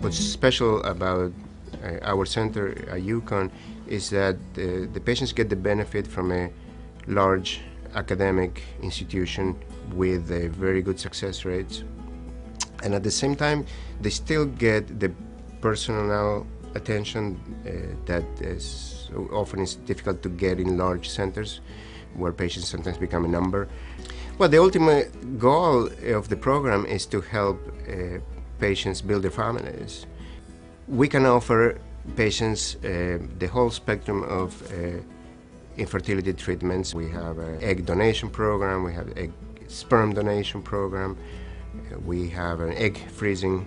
What's special about our center at UConn is that the patients get the benefit from a large academic institution with very good success rates, and at the same time they still get the personal attention that is often is difficult to get in large centers where patients sometimes become a number. Well, the ultimate goal of the program is to help patients build their families. We can offer patients the whole spectrum of infertility treatments. We have an egg donation program, we have an sperm donation program, we have an egg freezing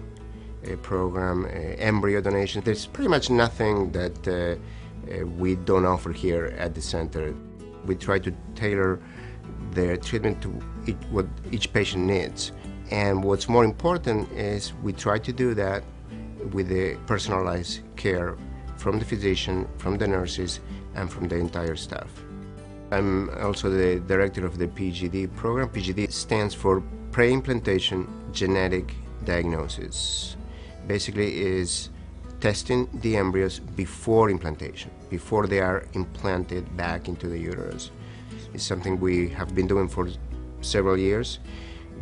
program, embryo donation. There's pretty much nothing that we don't offer here at the center. We try to tailor the treatment to what each patient needs. And what's more important is we try to do that with the personalized care from the physician, from the nurses, and from the entire staff. I'm also the director of the PGD program. PGD stands for Pre-Implantation Genetic Diagnosis. Basically is testing the embryos before implantation, before they are implanted back into the uterus. It's something we have been doing for several years.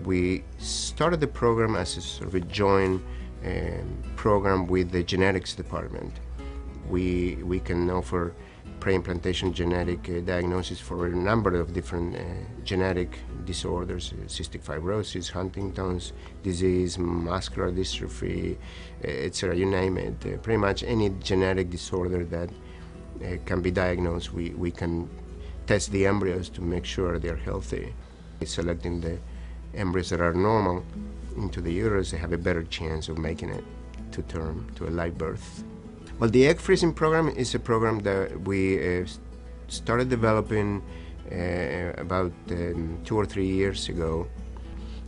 We started the program as a sort of a joint program with the genetics department. We can offer pre-implantation genetic diagnosis for a number of different genetic disorders, cystic fibrosis, Huntington's disease, muscular dystrophy, etc., you name it. Pretty much any genetic disorder that can be diagnosed, we can test the embryos to make sure they're healthy. Selecting the embryos that are normal into the uterus, they have a better chance of making it to term, to a live birth. Well, the egg freezing program is a program that we started developing about 2 or 3 years ago.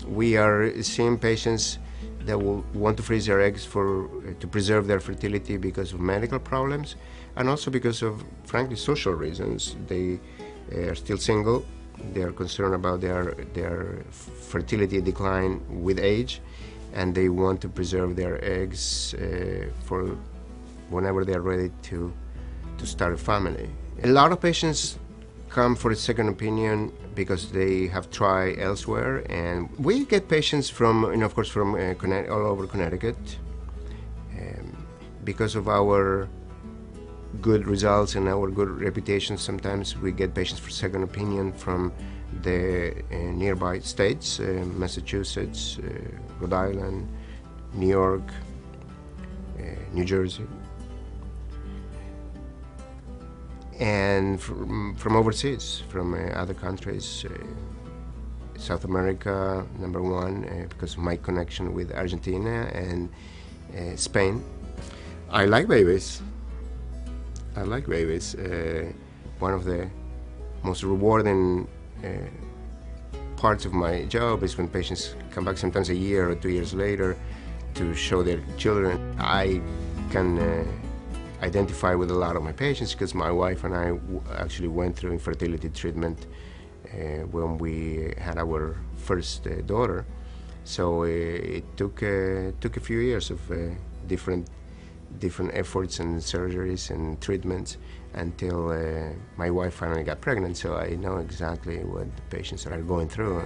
We are seeing patients that will want to freeze their eggs to preserve their fertility because of medical problems, and also because of, frankly, social reasons. They are still single. They are concerned about their fertility decline with age, and they want to preserve their eggs for whenever they are ready to start a family. A lot of patients come for a second opinion because they have tried elsewhere, and we get patients from, of course, from all over Connecticut. Because of our good results and our good reputation, sometimes we get patients for second opinion from the nearby states, Massachusetts, Rhode Island, New York, New Jersey, and from overseas, from other countries, South America, number one, because of my connection with Argentina and Spain. I like babies. I like babies. One of the most rewarding parts of my job is when patients come back sometimes a year or 2 years later to show their children. I can identify with a lot of my patients because my wife and I actually went through infertility treatment when we had our first daughter. So it took a few years of different efforts and surgeries and treatments until my wife finally got pregnant. So I know exactly what the patients are going through.